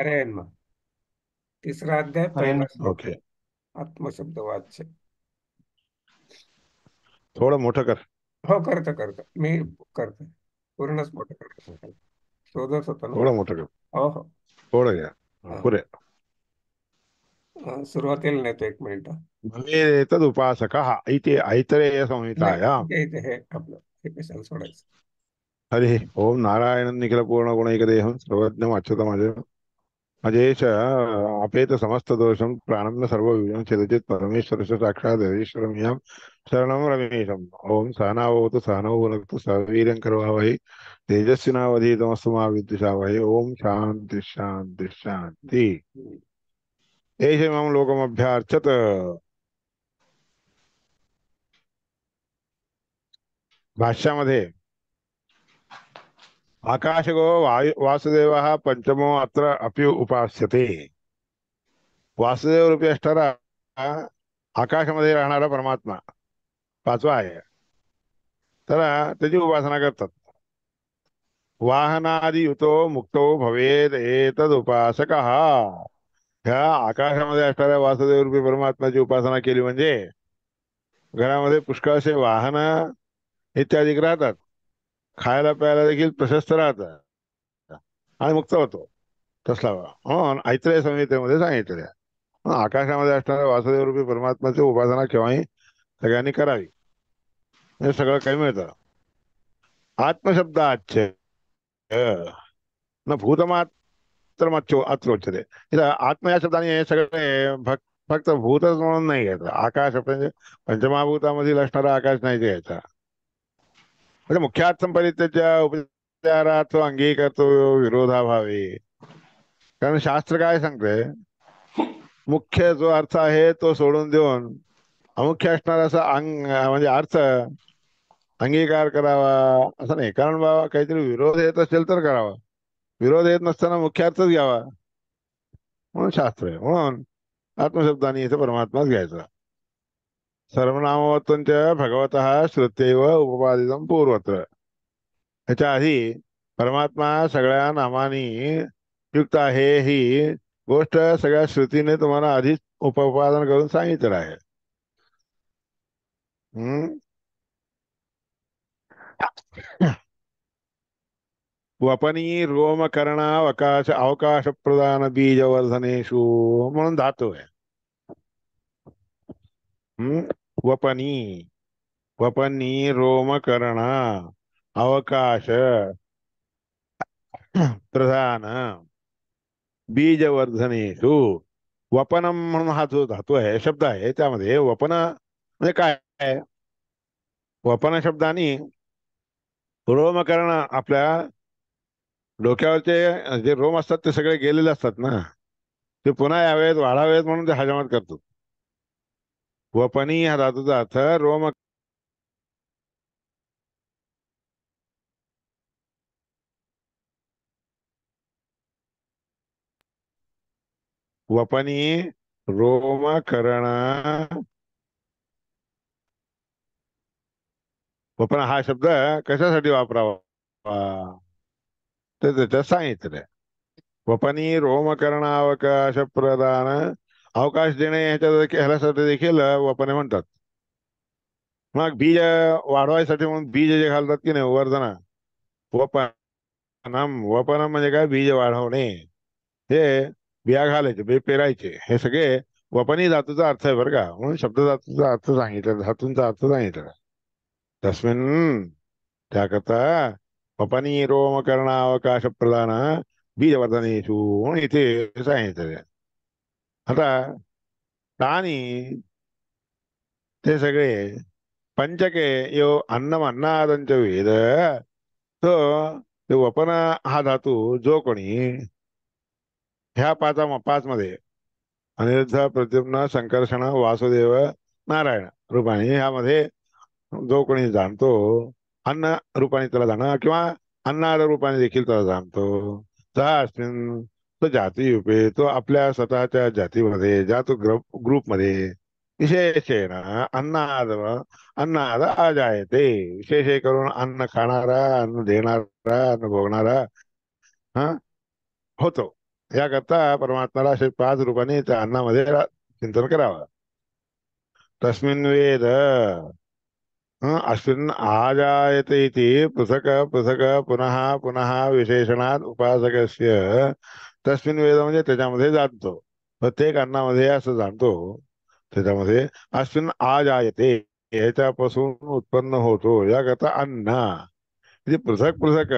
अरे मग तिसरा अध्याय अरे पहिला श्लोक. ओके. आत्मशब्द वाच्य. थोडं मोठं कर. हो, करतो करतो मी. करतो. पूर्णच मोठं करतो. शोधत होतो ना. थोडं मोठं कर. हो हो. थोडं घ्या. हा. पुरे. सुरुवातीला नेतो, एक मिनिट. भवेतदुपासकः इति ऐतरेय नाही, संहितायाम्. इथे इथे हे आपलं हे कशाला सोडायचं. हरिः ओम नारायणं निखिलपूर्णगुणैकदेहं सर्वज्ञम् अच्युतमजम् अजेश अपेत समस्त दोषं प्राणं सर्वविघ्नं चिरचित् परमेश्वरस्य साक्षात् हरीश्वरमियं शरणं रमेशम्. ओम सहनावतु सहनौ भुनक्तु सह वीर्यं करवावहै तेजस्विनावधीतमस्तु मा विद्विषावहै. ओम शांति शांति शांति. एषमं लोकमभ्यार्चत. भाष्यामध्ये आकाशगो वासुदेवः पंचमो अत्र अपि उपास्यते. वासुदेव रूपी असणारा आकाशामध्ये राहणारा परमात्मा पाचवा आहे. तर त्याची उपासना करतात. वाहनादि युतो मुक्तो भवेद एतद उपासकः. ह्या आकाशामध्ये असणाऱ्या वासुदेव रूपी परमात्म्याची उपासना केली म्हणजे घरामध्ये पुष्कळसे वाहन इत्यादी राहतात. खायला प्यायला देखील प्रशस्त राहतात आणि मुक्त होतो. तसला म्हणून ऐत्रेय संहितेमध्ये सांगितले. आकाशामध्ये असणाऱ्या वासुदेव रूपी परमात्म्याची उपासना केव्हाही सगळ्यांनी करावी. हे सगळं काही मिळतं. आत्मशब्दाच्च न भूतमात्रमच्चो अत्रोच्यते. इथं आत्म या शब्दाने हे सगळे फक्त भूतच म्हणून नाही घ्यायचं. आकाश म्हणजे पंचमहाभूतामधील असणारा आकाश नाही घ्यायचा. म्हणजे मुख्यार्थम परित्यज्य उपचारार्थ अंगीकर्तो विरोधाभावे. कारण शास्त्र काय सांगते, मुख्य जो अर्थ आहे तो सोडून देऊन अमुख्य असणारा असा म्हणजे अर्थ अंगीकार करावा असं नाही. कारण बाबा काहीतरी विरोध येत असेल तर करावा. विरोध येत नसताना मुख्य अर्थच घ्यावा म्हणून शास्त्र आहे. म्हणून आत्मशब्दाने इथं परमात्माच घ्यायचा. सर्वनामवत्तंच भगवतः श्रुत्यैव उपपादितं पूर्वत्र. ह्याच्या आधी परमात्मा सगळ्या नामांनी युक्त आहे ही गोष्ट सगळ्या श्रुतीने तुम्हाला आधीच उपोपादन करून सांगितलं आहे. हम्म. वपनी रोमकरणावकाश अवकाश प्रदान बीजवर्धनेषु म्हणून धातू आहे. हम्म. वपनी वपनी रोमकरण अवकाश प्रधान बीजवर्धनेषु. वपनम म्हणून हा जो धातू आहे, शब्द आहे, त्यामध्ये वपन म्हणजे काय आहे. वपन शब्दानी रोमकरण आपल्या डोक्यावरचे जे रोम असतात ते सगळे गेलेले असतात ना, ते पुन्हा यावेत वाढावेत म्हणून ते हजामत करतो. वपनी हा धातूचा अर्थ रोम. वपनी रोमकरण. वपन हा शब्द कशासाठी वापरावा ते त्याच्यात सांगितलंय. वपनी रोमकरणावकाश प्रदान अवकाश देणे ह्याच्यासाठी देखील वपने म्हणतात. मग बीज वाढवायसाठी म्हणून बीज जे घालतात की नाही वर्धना. वपनम म्हणजे काय, बीज वाढवणे. हे बिया घालायचे, बी पेरायचे, हे सगळे वपनी धातूचा अर्थ आहे बरं का. म्हणून शब्द धातूचा अर्थ सांगितलं, धातूंचा अर्थ सांगितलं. तस्मिन् त्याकरता वपनी रोमकरणावकाश प्रदान बीजवर्धनेषु म्हणून इथे सांगितलं. आता तानी ते सगळे पंचके यो अन्नम अन्नादंच वेद. तो ते वपन हा धातू जो कोणी ह्या पाच मध्ये अनिरुद्ध प्रद्युम्न संकर्षण वासुदेव नारायण रूपाने ह्यामध्ये जो कोणी जाणतो, अन्न रूपाने त्याला जाणं किंवा अन्नाद रूपाने देखील त्याला जाणतो. सहा अस्मिन तो जाती युपे, तो आपल्या स्वतःच्या जातीमध्ये जातो ग्रुपमध्ये विशेषेण अन्नाद अन्नाद अजायते. विशेष हे करून अन्न खाणारा, अन्न देणारा, अन्न भोगणारा हा होतो. याकरता परमात्म्याला असे 5 रूपाने त्या अन्नामध्ये चिंतन करावं. तस्मिन् वेद अस्मिन् आजायते इति पृथक् पृथक् पुनः पुनः विशेषणात उपासकस्य. तस्मिन् वेद म्हणजे त्याच्यामध्ये जाणतो, प्रत्येक अन्नामध्ये असं जाणतो, त्याच्यामध्ये अस्मिन् आजायते, ह्याच्यापासून उत्पन्न होतो, याकरता अन्न म्हणजे पृथक पृथक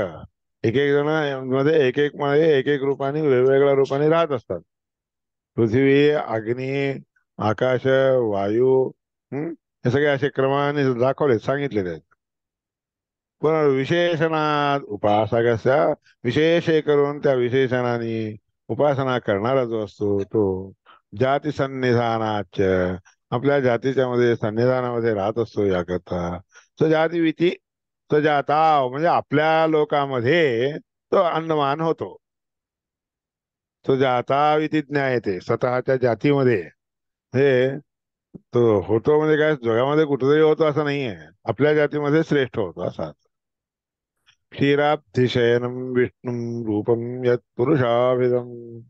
एक एक जण मध्ये एक मध्ये एक रूपाने वेगवेगळ्या रूपाने राहत असतात. पृथ्वी, अग्नी, आकाश, वायू, हं? हे सगळे असे क्रमाने दाखवले, सांगितलेले आहेत. पण विशेषणात उपासकस्य, विशेष हे करून त्या विशेषणाने उपासना करणारा जो असतो तो जाती सन्निधानाच, आपल्या जातीच्या मध्ये सन्निधानामध्ये राहत असतो. याकरता स्वजाती विती, स्वजाता म्हणजे आपल्या लोकांमध्ये तो अन्नवान होतो. स्वजाता विती ज्ञायते, स्वतःच्या जातीमध्ये हे तो होतो. म्हणजे काय, जगामध्ये कुठेतरी होतो असं नाहीये, आपल्या जातीमध्ये श्रेष्ठ होतो असा. क्षीराब्धिशयनं विष्णुं रूपं यत्पुरुषाभिधं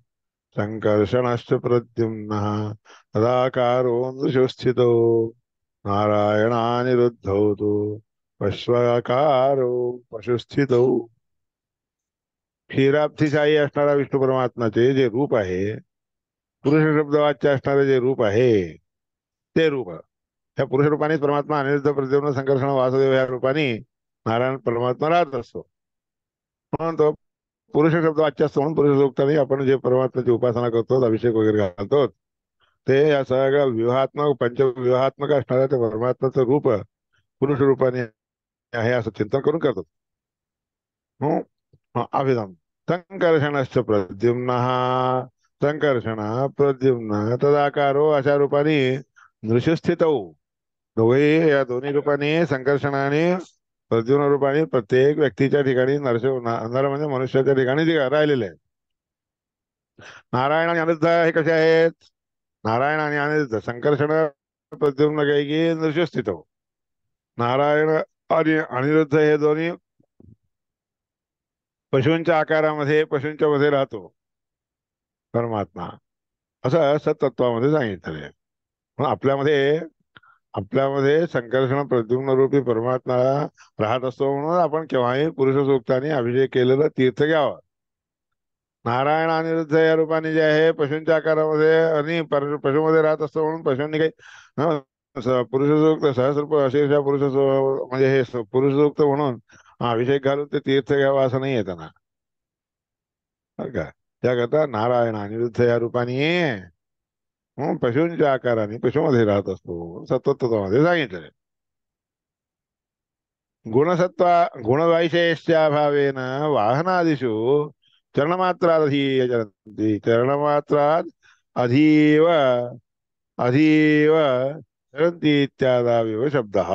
संकर्षणश्च प्रद्युम्नः तदाकारो नृषु नारायणानिरुद्धौ तु पश्वाकारो पशुस्थितौ. क्षीराब्धिशाही असणारा विष्णू परमात्माचे जे रूप आहे, पुरुष शब्दवाच्य असणारे जे रूप आहे, ते रूप ह्या पुरुष रूपाने परमात्मा अनिरुद्ध, प्रद्युम्न, संकर्षण, वासुदेव या रूपाने नारायण परमात्मा राहत असतो. म्हणून तो पुरुष शब्द वाच्य असतो, म्हणून पुरुष सूक्ताने आपण जे परमात्म्याची उपासना करतो, अभिषेक वगैरे घालतो, ते या सगळ्या व्यूहात्मक पंचव्यूहात्मक असणाऱ्या त्या परमात्म्याचं रूप पुरुष रूपाने आहे असं चिंतन करून करतो. अभिधम संकर्षणश्च प्रद्युम्न, संकर्षण प्रद्युम्न तदाकारो अशा रूपाने नृषस्थित, दोघे या दोन्ही रूपाने संकर्षणाने प्रद्युम्न रूपाने प्रत्येक व्यक्तीच्या ठिकाणी नर म्हणजे मनुष्याच्या ठिकाणी राहिलेले आहेत. नारायण आणि अनिरुद्ध हे कसे आहेत? नारायण आणि अनिरुद्ध, संकर्षण प्रद्युम्न कैकी नृषस्थित, नारायण आणि अनिरुद्ध हे दोन्ही पशूंच्या आकारामध्ये, पशूंच्या मध्ये राहतो परमात्मा, असं सतत्वामध्ये सांगितलेलं आहे. म्हणून आपल्यामध्ये संकर्षण प्रद्युम्न रूपी परमात्मा राहत असतो, म्हणून आपण केव्हाही पुरुष सूक्ताने अभिषेक केलेलं तीर्थ घ्यावं. नारायण अनिरुद्ध या रूपाने जे आहे पशूंच्या आकारामध्ये आणि पशुमध्ये राहत असतो, म्हणून पशूंनी काही पुरुष सूक्त सहस्र शीर्षा पुरुष म्हणजे हे पुरुष सूक्त म्हणून अभिषेक घालून ते तीर्थ घ्यावा असं नाही आहे त्यांना, बरं का. त्याकरता नारायण अनिरुद्ध या रूपाने पशूंच्या आकाराने पशुमध्ये राहत असतो, सत्वत्वामध्ये सांगितलेलं. गुणसत्वा गुणवैशेष्याभावेन वाहनादिषु चरणमात्रादधीयचरन्ति, चरणमात्रात् अधीव अधीव चरन्ति इत्यादावेव शब्दः.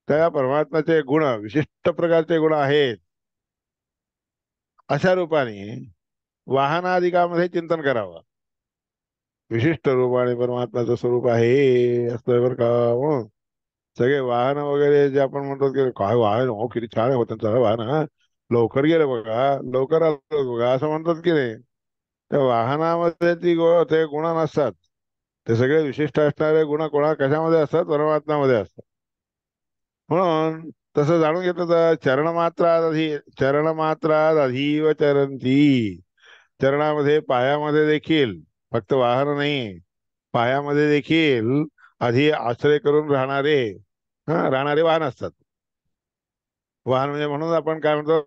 त्या परमात्म्याचे गुण, विशिष्ट प्रकारचे गुण आहेत, अशा रूपाने वाहनादिकामध्ये चिंतन करावं. विशिष्ट रूपाने परमात्म्याचं स्वरूप आहे असतं बरं का. म्हणून सगळे वाहन वगैरे जे आपण म्हणतो की काय वाहन, हो किती छान आहे त्यांचं वाहन, लवकर गेलं बघा, लवकर आलं बघा, असं म्हणतात की नाही. त्या वाहनामध्ये ते गुण नसतात, ते सगळे विशिष्ट असणारे गुण कोणा कशामध्ये असतात? परमात्म्यामध्ये असतात. म्हणून तसं जाणून घेतलं तर चरणमात्रात अधीव चरंती, चरणामध्ये पायामध्ये देखील, फक्त वाहन नाही, पायामध्ये देखील आधी आश्रय करून राहणारे वाहन असतात. वाहन म्हणजे म्हणून आपण काय म्हणतो,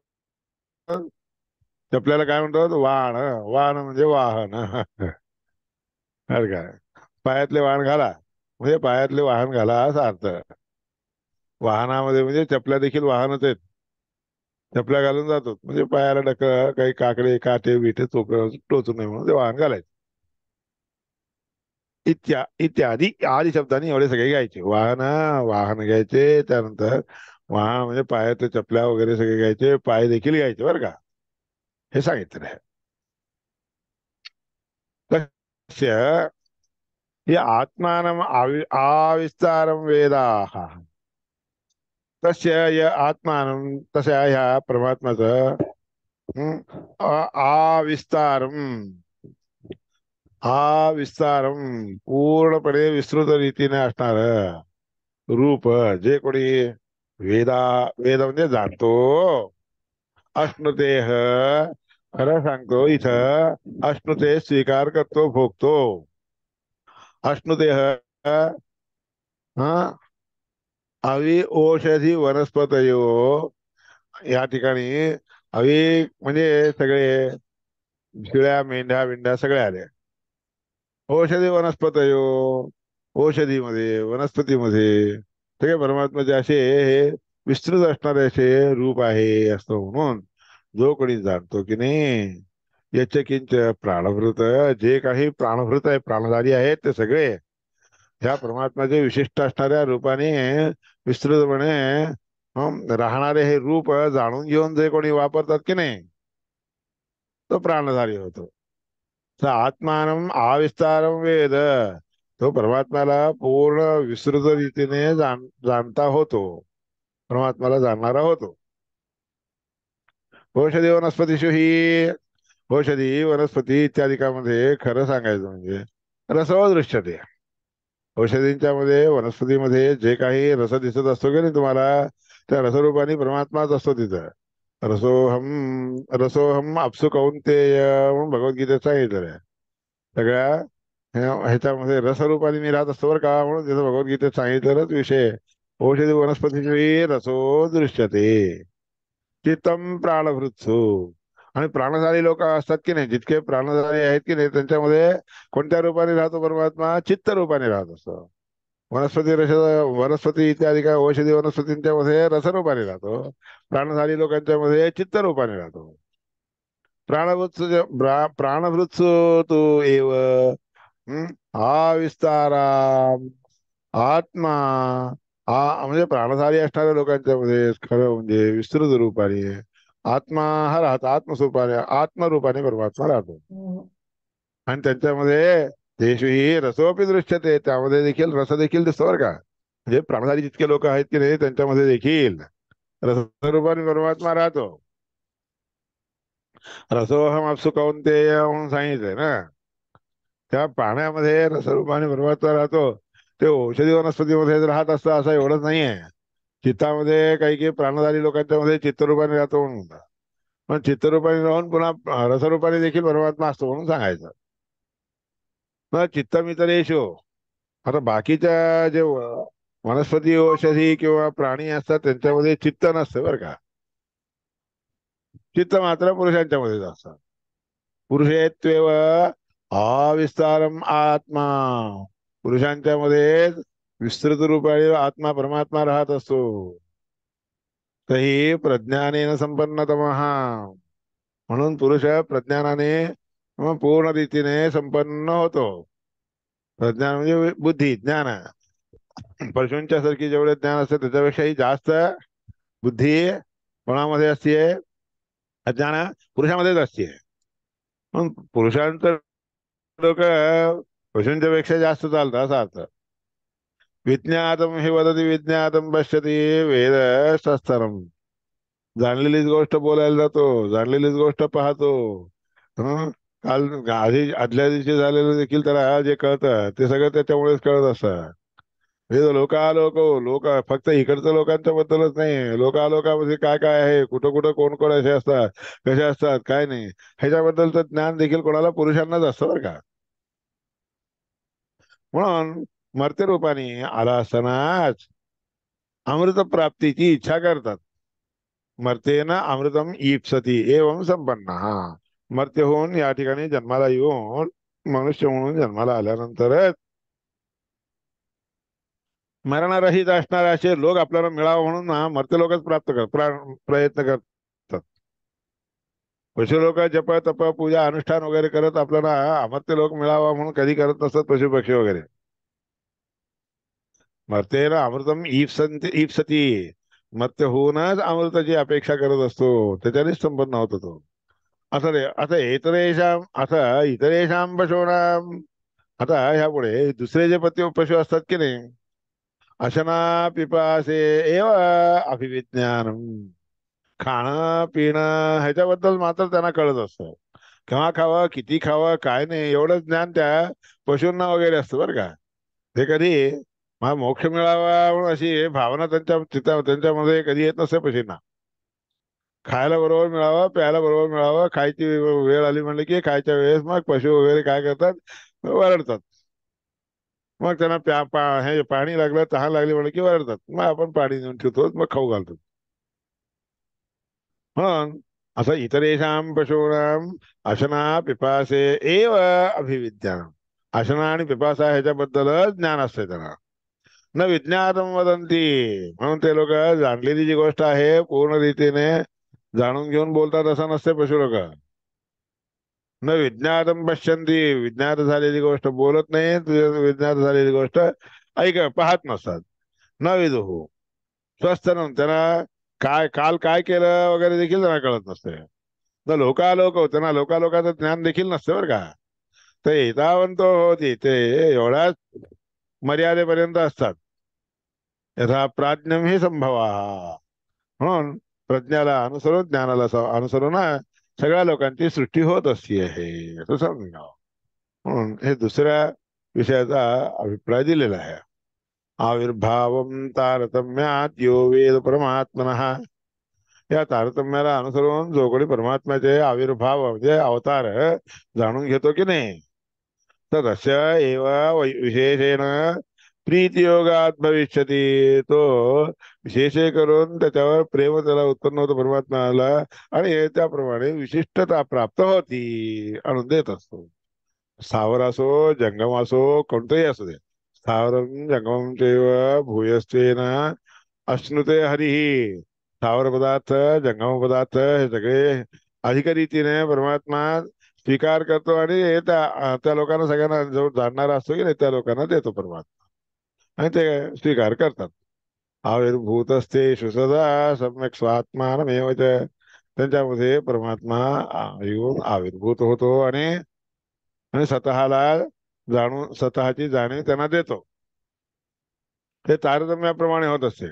आपल्याला काय म्हणतो, वाहन. वाहन म्हणजे वाहन. बरं का. पायातले वाहन घाला म्हणजे पायातले वाहन घाला असा अर्थ. वाहनामध्ये म्हणजे चपल्या देखील वाहनच आहेत, चपल्या घालून जातो म्हणजे पायाला काही काकडे काटे बिटे टोचू नये म्हणून ते वाहन घालायचं. इत्यादी आदी शब्दांनी एवढे सगळे घ्यायचे. वाहन घ्यायचे, त्यानंतर वाहन म्हणजे पायातले चपल्या वगैरे सगळे घ्यायचे, पाय देखील घ्यायचे बरं का, हे सांगितलं आहे. तस्य हे आत्मानम आविस्तारम वेदाः, तस्य य आत्मानं, तस्य ह्या परमात्म्याचं विस्तारम, हा विस्तारम पूर्णपणे विस्तृत रीतीने असणार रूप, जे कोणी वेदा वेद म्हणजे जाणतो, अश्नुतेह खरं सांगतो इथं, अश्नुते स्वीकार करतो, भोगतो, अश्नुतेह हा अवी औषधी वनस्पतयो, या ठिकाणी अवी म्हणजे सगळे शिळ्या मेंढ्या बिंड्या सगळ्या आल्या, औषधी वनस्पतयो औषधीमध्ये वनस्पतीमध्ये सगळे परमात्म्याचे असे हे विस्तृत असणारे असे रूप आहे असं म्हणून जो कोणी जाणतो की नाही, याचे किंच प्राणभृत, जे काही प्राणभृत आहे प्राणधारी आहेत ते सगळे ह्या परमात्म्याचे विशिष्ट असणाऱ्या रूपाने विस्तृतपणे राहणारे हे रूप जाणून घेऊन जे कोणी वापरतात की नाही, तो प्राणधारी होतो. तर आत्मानम आविस्तारम वेद, तो परमात्म्याला पूर्ण विस्तृत रीतीने जाणता होतो, परमात्म्याला जाणणारा होतो. औषधी वनस्पतीषु ही, औषधी वनस्पती इत्यादिकामध्ये खरं सांगायचं म्हणजे रसव दृश्यते, औषधींच्या मध्ये वनस्पतीमध्ये जे काही रस दिसत असतो की नाही तुम्हाला, त्या रसरूपाने परमात्माच असतो तिथं. रसोहम आपसु कौंतेय म्हणून भगवद्गीतेत सांगितलेलं. सगळ्या ह्याच्यामध्ये रसरूपाने मी राहत असतो बरं का, म्हणून तिथं भगवद्गीतेत सांगितलेलाच विषय. औषधी वनस्पती रसो दृश्यते चित्तम प्राणभृत्सु. आणि प्राणधारी लोक असतात की नाही, जितके प्राणधारी आहेत की नाही त्यांच्यामध्ये कोणत्या रूपाने राहतो परमात्मा, चित्त रूपाने राहत असतो. वनस्पती रस, वनस्पती इत्यादी काय औषधी वनस्पतींच्या मध्ये रसरूपाने राहतो, प्राणधारी लोकांच्या मध्ये चित्तरूपाने राहतो. प्राणभृत्सु तू एव हा विस्तारा आत्मा, हा म्हणजे प्राणधारी असणाऱ्या लोकांच्या मध्ये खरं म्हणजे विस्तृत रूपाने आत्मा हा राहतो, आत्मस्वरूपाने आत्मरूपाने परमात्मा राहतो. आणि त्यांच्यामध्ये तेषु ही रसोपी दृश्यते, त्यामध्ये देखील रस देखील दिसतो बरं का. म्हणजे प्राणधारी जितके लोक आहेत की नाही त्यांच्यामध्ये देखील रसरूपाने परमात्मा राहतो. रसोहम आपसु कौंतेय म्हणून सांगितलंय ना, त्या पाण्यामध्ये रसरूपाने परमात्मा राहतो. ते औषधी वनस्पतीमध्ये राहत असतं असं एवढंच नाहीये. चित्तामध्ये काही काही प्राणधारी लोकांच्या मध्ये चित्तरूपाने राहतो म्हणून म्हणतात. पण चित्तरूपाने राहून पुन्हा रसरूपाने देखील परमात्मा असतो म्हणून सांगायचं. मग चित्तमितरेषु, आता बाकीच्या जे वनस्पती औषधी किंवा प्राणी असतात त्यांच्यामध्ये चित्त नसतं बरं का. चित्त मात्र पुरुषांच्या मध्येच असतं. पुरुषेत्वेव अविस्तारम आत्मा, पुरुषांच्या मध्ये विस्तृत रूपाने आत्मा परमात्मा राहत असतो. तही प्रज्ञानेन संपन्नतमः, म्हणून पुरुष प्रज्ञानाने पूर्ण रीतीने संपन्न होतो. प्रज्ञान म्हणजे बुद्धी ज्ञान, पशूंच्या सारखी जेवढे ज्ञान असते त्याच्यापेक्षाही जास्त बुद्धी कोणामध्ये असते, अज्ञान पुरुषामध्येच असते. पण पुरुषांचं लोक पशूंच्या पेक्षा जास्त चालतं असा अर्थ. विज्ञातम हे वदती विज्ञातम पश्यती वेद शास्त्रम, जाणलेलीच गोष्ट बोलायला जातो, जाणलेलीच गोष्ट पाहतो. हं काल आधी आदल्या दिवशी झालेलं देखील त्याला जे कळतं ते सगळं त्याच्यामुळेच कळत असतं. हे लोकालोक, लोक फक्त इकडच्या लोकांच्या बद्दलच नाही, लोकालोकामध्ये काय काय आहे, कुठं कुठं कोण कोण असे असतात, कसे असतात काय नाही, ह्याच्याबद्दलचं ज्ञान देखील कोणाला पुरुषांनाच असतं बरं का. म्हणून मर्त्य रूपाने आला असतानाच अमृत प्राप्तीची इच्छा करतात. मर्तेन अमृतम ईप्सती एवं संपन्न, मर्त्य होऊन या ठिकाणी जन्माला येऊन मनुष्य म्हणून जन्माला आल्यानंतरच मरणरहित असणारे असे लोक आपल्याला मिळावं म्हणून मर्त्य लोकच प्राप्त प्रयत्न करतात. पशु लोक जप तप पूजा अनुष्ठान वगैरे करत आपल्याला अमर्त्य लोक मिळावा म्हणून कधी करत नसतात पशु पक्षी वगैरे. मर्तेन अमृतम ईप्सती, मर्त्य होऊनच अमृताची अपेक्षा करत असतो, त्याच्यानेच संपन्न होतो तो. असं रे आता इतरेषां पशूनां, आता ह्यापुढे दुसरे जे पशु असतात की नाही, अशना पिपासे एव अभिविज्ञानम, खाणं पिणं ह्याच्याबद्दल मात्र त्यांना कळत असतं. केव्हा खावं, किती खावं, काय नाही, एवढं ज्ञान त्या पशूंना वगैरे असतं बरं का. ते कधी मला मोक्ष मिळावा म्हणून अशी भावना त्यांच्यामध्ये कधी येत नसते पशूंना. खायला बरोबर मिळावं, प्यायला बरोबर मिळावं, खायची वेळ आली म्हणलं की खायच्या वेळेस मग पशु वगैरे काय करतात, वरडतात. मग त्यांना हे पाणी लागलं, तहान लागली म्हणलं की वरडतात. मग आपण पाणी नेऊन ठेवतो, मग खाऊ घालतो. म्हणून असं इतरेषां पशूनां अशना पिपासे एव अभिविद्यान. अशना आणि पिपासा ह्याच्याबद्दलच ज्ञान असते त्यांना. न विज्ञातम वदंती. म्हणून ते लोक जाणलेली जी गोष्ट आहे पूर्ण रीतीने जाणून घेऊन बोलतात असं नसते पशु लोक. न विज्ञातम पश्यंती. विज्ञात झालेली गोष्ट बोलत नाही, विज्ञात झालेली गोष्ट पाहत नसतात. न विदुः. स्वस्थ त्यांना काय काल काय केलं वगैरे देखील त्यांना कळत नसते. तर लोकालोक त्यांना लोकालोकाचं ज्ञान देखील नसते बरं का. तर एतावंत होती ते एवढ्याच मर्यादेपर्यंत असतात. यथा प्राज्ञम ही संभवा. म्हणून प्रज्ञाला अनुसरून ज्ञानाला अनुसरून सगळ्या लोकांची सृष्टी होत असती आहे असं समजून घ्यावं. म्हणून हे दुसऱ्या विषयाचा अभिप्राय दिलेला आहे. आविर्भावम तारतम्यात यो वेद परमात्मनः. या तारतम्याला अनुसरून जो कोणी परमात्म्याचे आविर्भाव म्हणजे अवतार जाणून घेतो की नाही, तर तस्य एव विशेषेण प्रीतियोगात भविष्यती. तो विशेष करून त्याच्यावर प्रेम त्याला उत्पन्न होतं परमात्म्याला, आणि त्याप्रमाणे विशिष्टता प्राप्त होती आणून देत असतो. स्थावर असो जंगम असो कोणतंही असू दे. स्थावरम जंगमम चैव भूयस्तेन अश्नुते हरिही. स्थावर पदार्थ जंगम पदार्थ हे सगळे अधिक रीतीने परमात्मा स्वीकार करतो, आणि त्या लोकांना सगळ्यांना जो जाणणारा असतो की नाही त्या लोकांना देतो परमात्मा, आणि ते स्वीकार करतात. आविर्भूतस्तेषु सदा सम्यक् स्वात्मानमेव च. त्यांच्यामध्ये परमात्मा येऊन आविर्भूत होतो, आणि आणि स्वतःला जाणून स्वतःची जाणीव त्यांना देतो. ते तारतम्याप्रमाणे होत असते.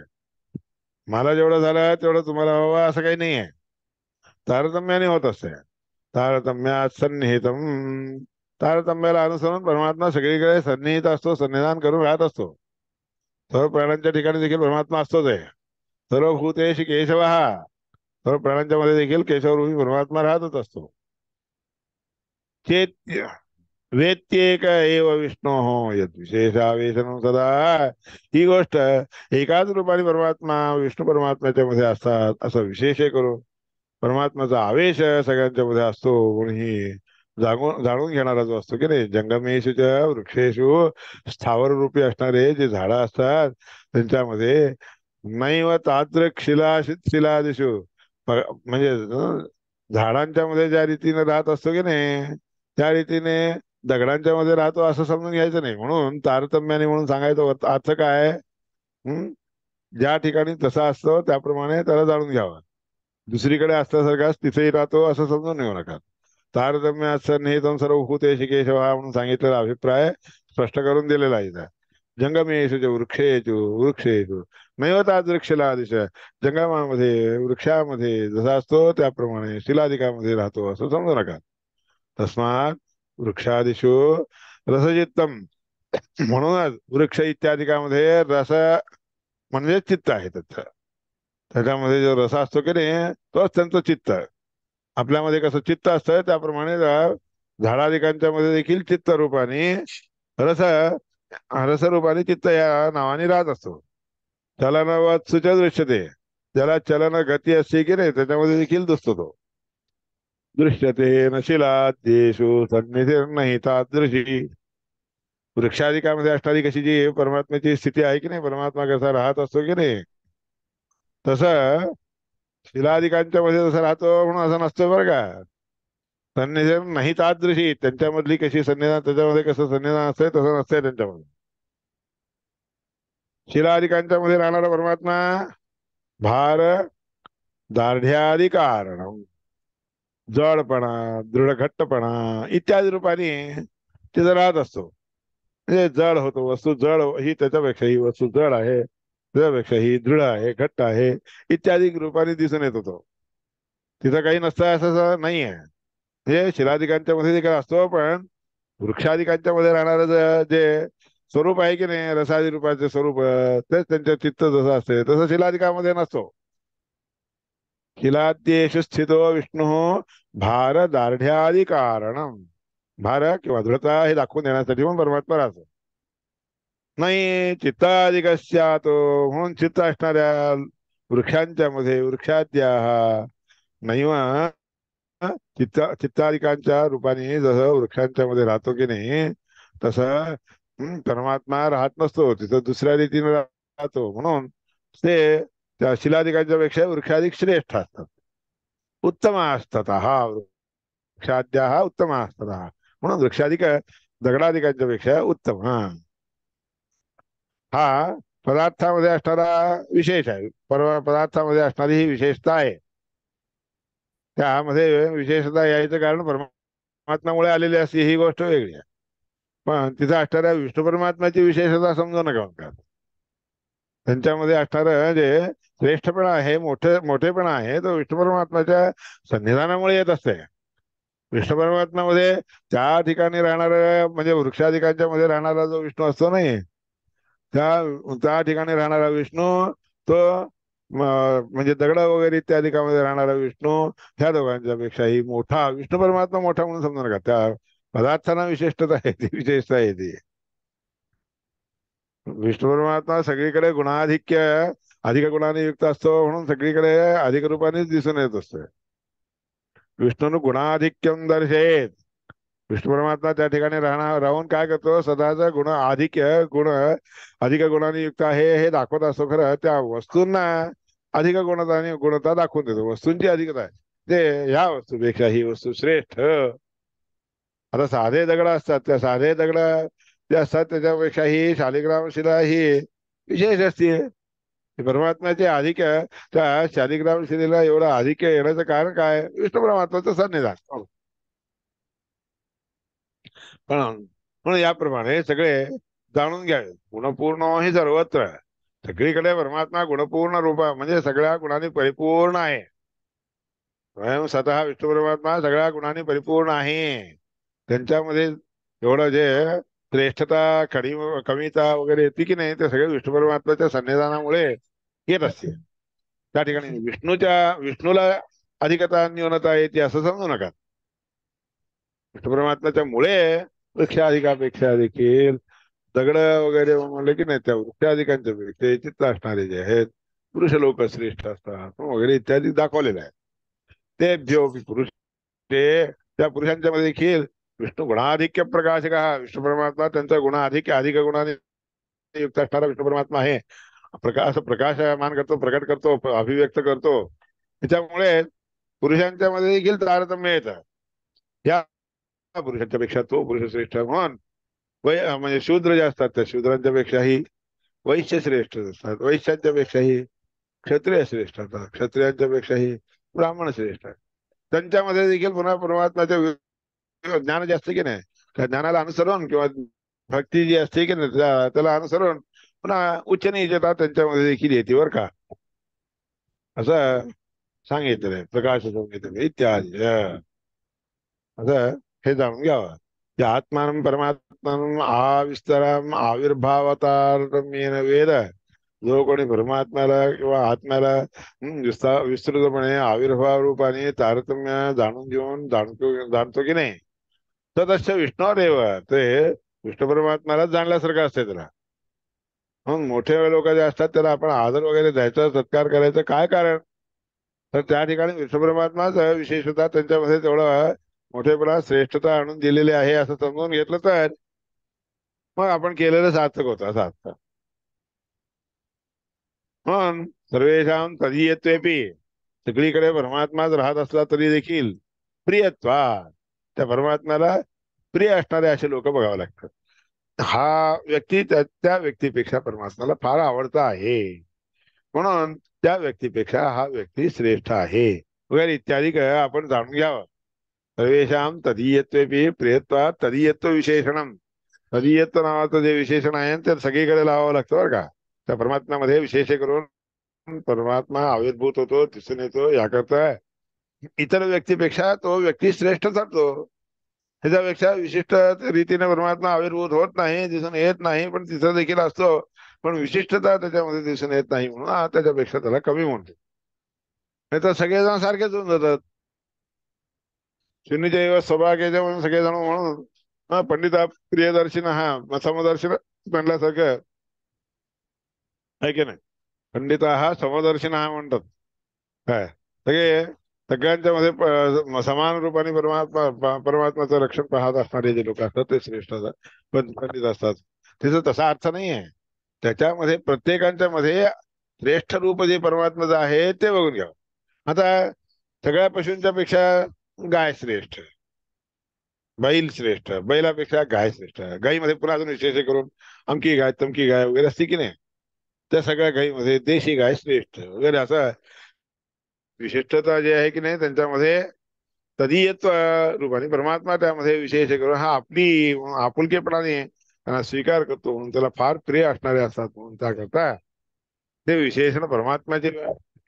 मला जेवढं झालं तेवढं तुम्हाला हवं असं काही नाही आहे. तारतम्याने होत असते. तारतम्यात सन्निहितम. तारतम्याला अनुसरून परमात्मा सगळीकडे सन्निहित असतो, सन्निधान करून राहत असतो. सर्व प्राण्यांच्या ठिकाणी देखील परमात्मा असतोच आहे. सर्व भूतेषु केशव. सर्व प्राण्यांच्या मध्ये देखील केशवरूपी परमात्मा राहतच असतो. चेत वेत्येक एव विष्णू यद विशेषावेशनं सदा. ही गोष्ट एकाच रूपाने परमात्मा विष्णू परमात्म्याच्या मध्ये असतात असं विशेष करून परमात्म्याचा आवेश सगळ्यांच्या मध्ये असतो. म्हणून ही जाणून घेणारा जो असतो की नाही, जंगमेषु च वृक्षेषु स्थावर रूपी असणारे जे झाडं असतात त्यांच्यामध्ये नैव तादृक शिलादिषु. म्हणजे झाडांच्या मध्ये ज्या रीतीने राहत असतो की नाही त्या रीतीने दगडांच्या मध्ये राहतो असं समजून घ्यायचं नाही. म्हणून तारतम्याने म्हणून सांगायचं अर्थ काय. हम्म ज्या ठिकाणी तसा असतो त्याप्रमाणे त्याला जाणून घ्यावं. दुसरीकडे असल्यासारखाच तिथेही राहतो असं समजून घेऊ नका. तारतम्य असं निहितम सर्वभूतेषु केशवः म्हणून सांगितलेला अभिप्राय स्पष्ट करून दिलेला आहे इथं. जंगमेषु च वृक्षेषु नैव तादृक् शिलादिश. जंगमामध्ये वृक्षामध्ये जसा असतो त्याप्रमाणे शिलादिकामध्ये राहतो असं समजू नका. तस्मात वृक्षादिषु रसचित्तम. म्हणूनच वृक्ष इत्यादिकामध्ये रस म्हणजे चित्त आहे त्याचं. त्याच्यामध्ये जो रस असतो की नाही तोच त्यांचं चित्त. आपल्यामध्ये कसं चित्त असतं त्याप्रमाणे झाडादिकांच्या मध्ये देखील चित्त रूपाने रस रसरूपाने चित्त या नावाने राहत असतो. चलनवत सुच दृश्यते. ज्याला चलन गती असते की नाही त्याच्यामध्ये देखील दिसतो तो. दृश्यते न शिलाद्येषु सन्निधिर्नहि तादृशी. वृक्षादिकामध्ये असणारी कशी जी परमात्म्याची स्थिती आहे की नाही, परमात्मा कसा राहत असतो की नाही तसं शिलादिकांच्या मध्ये जसं राहतो म्हणून असं नसतं बरं का. सन्निधान नाही तादृशी. त्यांच्यामधली कशी सन्निधान त्याच्यामध्ये कसं सन्निधान असतंय तसं नसतंय त्यांच्यामध्ये. शिलादिकांच्या मध्ये राहणारा परमात्मा भार दार्ढ्यादि कारण जडपणा दृढ घट्टपणा इत्यादी रूपाने तिथं राहत असतो. म्हणजे जड होतो. वस्तू जड ही त्याच्यापेक्षा ही वस्तू जड आहे, त्याच्यापेक्षा ही दृढ आहे, घट्ट आहे इत्यादी रूपाने दिसून येत होतो. तिथं काही नसतं असं नाही आहे. म्हणजे शिलादिकांच्या मध्ये देखील असतो, पण वृक्षादिकांच्या मध्ये राहणारं जे स्वरूप आहे की नाही, रसादी रूपाचे स्वरूप, तेच त्यांच्या चित्त जसं असते तसं शिलादिकामध्ये नसतो. शिलाद्येषु स्थितो विष्णू भारदार्ढ्यादि कारणम. भार किंवा दृढता हे दाखवून देण्यासाठी पण परमात्मा राहतो. नाही चित्तादिकस्यातो, म्हणून चित्त असणाऱ्या वृक्षांच्या मध्ये वृक्षाद्या नैव चित्तादिकांच्या रूपाने जसं वृक्षांच्या मध्ये राहतो की नाही, तसं परमात्मा राहत नसतो, तिथं दुसऱ्या रीतीने राहतो. म्हणून ते त्या शिलादिकांच्या पेक्षा वृक्षाधिक श्रेष्ठ असतात, उत्तम असतात. हा वृक्षाद्या हा उत्तम असतात, म्हणून वृक्षाधिक दगडादिकांच्या पेक्षा उत्तम. हा पदार्थामध्ये असणारा विशेष आहे, पदार्थामध्ये असणारी ही विशेषता आहे. त्यामध्ये विशेषता यायचं कारण परमात्म्यामुळे आलेली असते ही गोष्ट वेगळी आहे. पण तिथं असणाऱ्या विष्णू परमात्म्याची विशेषता समजू नका म्हणतात. त्यांच्यामध्ये असणारं जे श्रेष्ठपणा आहे, मोठेपणा आहे, तो विष्णू परमात्म्याच्या सन्निधानामुळे येत असते. विष्णू परमात्म्यामध्ये त्या ठिकाणी राहणारा म्हणजे वृक्षाधिकांच्या मध्ये राहणारा जो विष्णू असतो नाही, त्या त्या ठिकाणी राहणारा विष्णू तो म्हणजे दगड वगैरे इत्यादिकामध्ये राहणारा विष्णू ह्या दोघांच्या पेक्षाही मोठा. विष्णू परमात्मा मोठा म्हणून समजू नका, त्या पदार्थांना विशिष्टता आहे, ती विशेषता आहे ती. विष्णू परमात्मा सगळीकडे गुणाधिक्य अधिक गुणाने युक्त असतो, म्हणून सगळीकडे अधिक रूपानेच दिसून येत असतो. विष्णून गुणाधिक्यम दर्शेत. विष्णू परमात्मा त्या ठिकाणी राहून काय करतो, स्वतःचा गुण अधिक गुणाने युक्त आहे हे दाखवत असतो. खरं त्या वस्तूंना अधिक गुणता दाखवून देतो, वस्तूंची अधिकता आहे, ते ह्या वस्तूपेक्षा ही वस्तू श्रेष्ठ. आता साधे दगड असतात, त्या साधे दगड जे असतात त्याच्यापेक्षा ही शालिग्राम शिला ही विशेष असते. परमात्म्याचे अधिक त्या शालिग्राम शिलेला एवढं अधिक येण्याचं कारण काय, विष्णू परमात्म्याचं सन्निधान. पण म्हणून याप्रमाणे सगळे जाणून घ्यावे, गुणपूर्ण ही सर्वत्र. सगळीकडे परमात्मा गुणपूर्ण रूपा म्हणजे सगळ्या गुणांनी परिपूर्ण आहे. स्वयं स्वतः विष्णू परमात्मा सगळ्या गुणांनी परिपूर्ण आहे. त्यांच्यामध्ये एवढं जे श्रेष्ठता कमीता वगैरे येते की नाही, ते सगळे विष्णू परमात्म्याच्या सन्निधानामुळे येत असते. त्या ठिकाणी विष्णूला अधिकता न्यूनता येते असं समजू नका. विष्णू परमात्म्याच्या मुळे वृक्षाधिकापेक्षा देखील दगड वगैरे म्हणले की नाही, त्या वृक्षाधिकांच्या पेक्षा चित्त असणारे जे आहेत पुरुष लोक श्रेष्ठ असतात वगैरे इत्यादी दाखवलेलं आहे. ते जो पुरुष ते त्या पुरुषांच्या मध्ये देखील विष्णू गुणाधिक्य प्रकाशक हा विष्णू परमात्मा त्यांचा अधिक गुणाने युक्त असणारा विष्णू परमात्मा आहे. प्रकाशमान करतो, प्रकट करतो, अभिव्यक्त करतो. त्याच्यामुळे पुरुषांच्या मध्ये देखील तारतम्य येतं. या पुरुषांच्या पेक्षा तो पुरुष श्रेष्ठ म्हणून म्हणजे शूद्र जे असतात त्या शूद्रांच्या पेक्षाही वैश्य श्रेष्ठ असतात, वैश्यांच्या पेक्षाही क्षत्रिय श्रेष्ठ असतात, क्षत्रियांच्या पेक्षाही ब्राह्मण श्रेष्ठ आहेत. त्यांच्यामध्ये देखील पुन्हा परमात्म्याचे ज्ञान जे असते की नाही, त्या ज्ञानाला अनुसरून किंवा भक्ती जी असते की नाही त्याला अनुसरून पुन्हा उच्च नीचता त्यांच्यामध्ये देखील येते बरं का, असं सांगितलंय प्रकाश संहितेत इत्यादी. असं हे जाणून घ्यावं की आत्मानं परमात्मानं आविस्तरम आविर्भावतारतम्येन वेद. जो कोणी परमात्म्याला किंवा आत्म्याला विस्तृतपणे आविर्भाव रूपाने तारतम्य जाणून घेऊन जाणतो की नाही, तस्य विष्णुरेव, ते विष्णू परमात्म्यालाच जाणल्यासारखं असते त्याला. म्हणून मोठे लोक जे असतात त्याला आपण आदर वगैरे द्यायचा, सत्कार करायचं काय कारण, तर त्या ठिकाणी विष्णू परमात्माच विशेषतः त्यांच्यामध्ये तेवढं मोठेपणा श्रेष्ठता आणून दिलेली आहे असं समजून घेतलं तर मग आपण केलेलं सार्थक होतं असं असतं. म्हणून सर्वेषां तदीयत्वेपि, सगळीकडे परमात्माच राहत असला तरी देखील प्रियत्वा, त्या परमात्म्याला प्रिय असणारे असे लोक बघावं लागतात. हा व्यक्ती त्या व्यक्तीपेक्षा परमात्म्याला फार आवडता आहे, म्हणून त्या व्यक्तीपेक्षा हा व्यक्ती श्रेष्ठ आहे वगैरे इत्यादी आपण जाणून घ्यावं. सर्वेषां तदीयत्वेपि प्रियत्वा तदीयत्व विशेषणम. तदीयत्व नावाचं जे विशेषण आहे ते सगळीकडे लावावं लागतं बरं का. त्या परमात्म्यामध्ये विशेष करून परमात्मा आविर्भूत होतो, दिसून येतो, याकरता इतर व्यक्तीपेक्षा तो व्यक्ती श्रेष्ठ ठरतो. ह्याच्यापेक्षा विशिष्ट रीतीने परमात्मा आविर्भूत होत नाही, दिसून येत नाही, पण तिथं देखील असतो, पण विशिष्टता त्याच्यामध्ये दिसून येत नाही म्हणून त्याच्यापेक्षा त्याला कमी म्हणतो. नाही तर सगळेजण सारखेच होऊन जातात. शून्यचैव सौभाग्याच्या म्हणून सगळेजण म्हणून पंडिता प्रियदर्शन हा समदर्शन म्हणल्यासारखं आहे की नाही. पंडिता हा समदर्शन हा म्हणतात काय. सगळे सगळ्यांच्या मध्ये समान रूपाने परमात्माचं रक्षण पाहत असणारे जे लोक असतात ते श्रेष्ठ असतात, पण पंडित असतात. त्याचा तसा अर्थ नाही आहे. त्याच्यामध्ये प्रत्येकांच्या मध्ये श्रेष्ठ रूप जे परमात्माचं आहे ते बघून घ्यावं. आता सगळ्या पशूंच्या पेक्षा गाय श्रेष्ठ, बैल श्रेष्ठ, बैलापेक्षा गाय श्रेष्ठ, गायीमध्ये पुन्हा अजून विशेष करून अमकी गाय तमकी गाय वगैरे असते की नाही, त्या सगळ्या गायीमध्ये देशी गाय श्रेष्ठ वगैरे असं विशिष्टता जे आहे की नाही त्यांच्यामध्ये तदीयत्व रूपाने परमात्मा त्यामध्ये विशेष करून हा आपली आपुलकेपणाने त्यांना स्वीकार करतो म्हणून त्याला फार प्रिय असणारे असतात म्हणून त्याकरता ते विशेषण परमात्म्याचे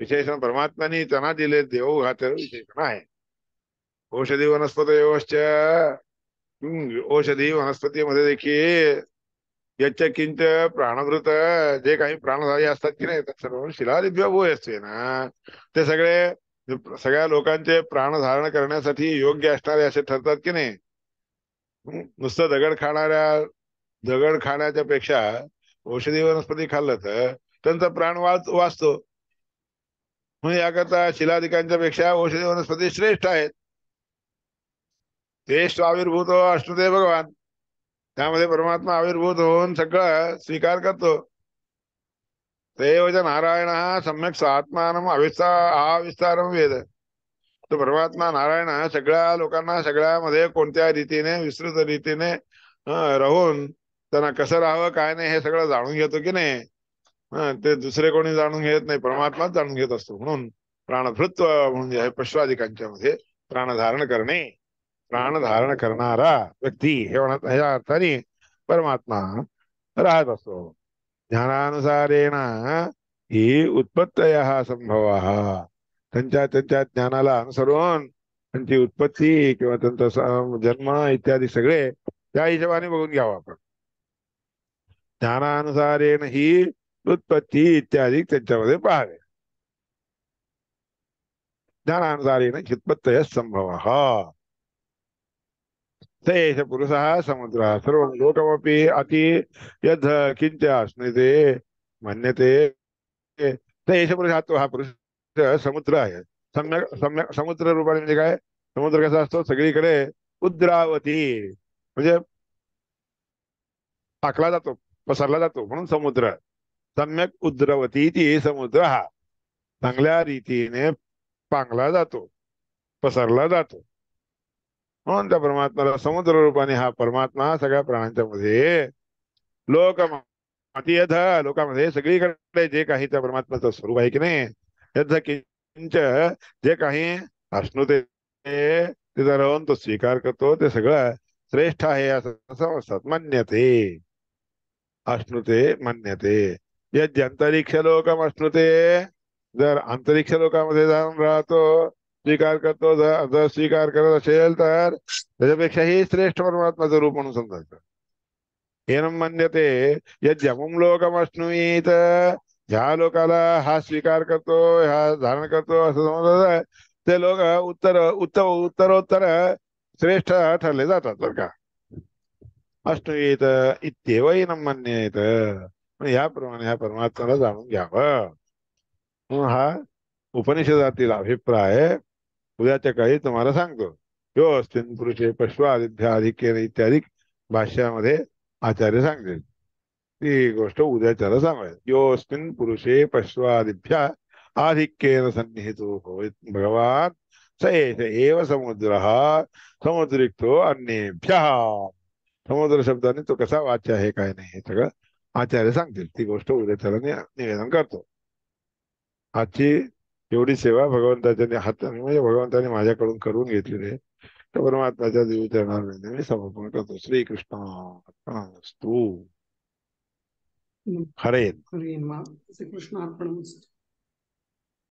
विशेषण परमात्म्याने त्यांना दिले देव हा त्याला विशेषण आहे. औषधी वनस्पतयोश्च औषधी वनस्पतीमध्ये देखील यच्च किंच प्राणभृत जे काही प्राणधारी असतात की नाही सर्व शिलादिव्य भूय असते ना, ते सगळे सगळ्या लोकांचे प्राण धारण करण्यासाठी योग्य असणारे असे ठरतात की नाही. नुसतं दगड खाण्याच्या पेक्षा औषधी वनस्पती खाल्लं तर त्यांचा प्राण वाचतो. म्हणून याकरता शिलादिकांच्या पेक्षा औषधी वनस्पती श्रेष्ठ आहेत. ते आविर्भूत अष्टदेव भगवान, त्यामध्ये परमात्मा आविर्भूत होऊन सगळं स्वीकार करतो. ते नारायण सम्यक आत्मानम अविस्तारम वेद. तो परमात्मा नारायण सगळ्या लोकांना सगळ्यामध्ये कोणत्या रीतीने विस्तृत रीतीने राहून त्यांना कसं राहावं काय नाही हे सगळं जाणून घेतो की नाही. ते दुसरे कोणी जाणून घेत नाही, परमात्माच जाणून घेत असतो. म्हणून प्राणभृत्व म्हणून जे आहे पशुआदिकांच्या मध्ये प्राण धारण करणारा व्यक्ती हे म्हणत ह्या अर्थाने परमात्मा राहत असतो. ज्ञानानुसारेण ही उत्पत्तय संभव त्यांच्या त्यांच्या ज्ञानाला अनुसरून त्यांची उत्पत्ती किंवा त्यांचा जन्म इत्यादी सगळे त्या हिशोबाने बघून घ्यावं आपण. ज्ञानानुसारेण ही उत्पत्ती इत्यादी त्यांच्यामध्ये पाहावे. ज्ञानानुसारेण व्युत्पत्तय संभव स एष पुरुषः समुद्रः सर्वं लोकमपि अति यद् किंच अस्मिते मन्यते. स एष पुरुषः तो हा पुरुष समुद्र आहे. सम्यक सम्यक समुद्र रूपाने म्हणजे काय, समुद्र कसा असतो सगळीकडे उद्रावती म्हणजे टाकला जातो पसरला जातो म्हणून समुद्र. सम्यक उद्रवती ती समुद्र हा चांगल्या रीतीने पांगला जातो पसरला जातो म्हणून त्या परमात्म्याला समुद्र रूपाने हा परमात्मा सगळ्या प्राण्यांच्या मध्ये लोक अतियथ लोकांमध्ये सगळीकडे जे काही त्या परमात्म्याचं स्वरूप आहे की नाही यथ किंच जे काही अश्नुते तिथं राहून तो स्वीकार करतो ते सगळं श्रेष्ठ आहे असं समजतात. मन्यते अश्नुते मन्यते यद्यंतरिक्ष लोकम अश्नुते जर अंतरिक्ष लोकांमध्ये जाऊन राहतो स्वीकार करतो, जर स्वीकार करत असेल तर त्याच्यापेक्षाही श्रेष्ठ परमात्माचं रूप म्हणून समजायचं. एनम मन्यते यद्यमुम लोकम अश्नुईत ह्या लोकाला हा स्वीकार करतो ह्या धारण करतो असं समजलं ते लोक उत्तरोत्तर श्रेष्ठ ठरले जातात बरं का. अश्नुईत इत्येव एनम मन्येत याप्रमाणे ह्या परमात्म्याला जाणून घ्यावं म्हणून हा उपनिषदातील अभिप्राय उद्याच्या काही तुम्हाला सांगतो. यो अस्मिन् पुरुषे पश्वादिभ्या अधिक्येन इत्यादी भाष्यामध्ये आचार्य सांगतील ती गोष्ट उद्याच्याला सांगायची. यो अस्मिन् पुरुषे पश्वादिभ्या आधिक्येन सन्निहितो भगवान स एष एव समुद्रः समुद्रिक्तो अन्येभ्यः. समुद्र शब्दाने तो कसा वाच्य आहे काय नाही हे सगळं आचार्य सांगतील. ती गोष्ट उद्याच्याला निवेदन करतो. आजची एवढी सेवा भगवंताच्या हाताने म्हणजे भगवंताने माझ्याकडून करून घेतलेली आहे तर परमात्म्याच्या देवी चरणांमध्ये मी समर्पण करतो. श्रीकृष्ण हरे हरे हरे श्रीकृष्ण अर्पणमस्तु.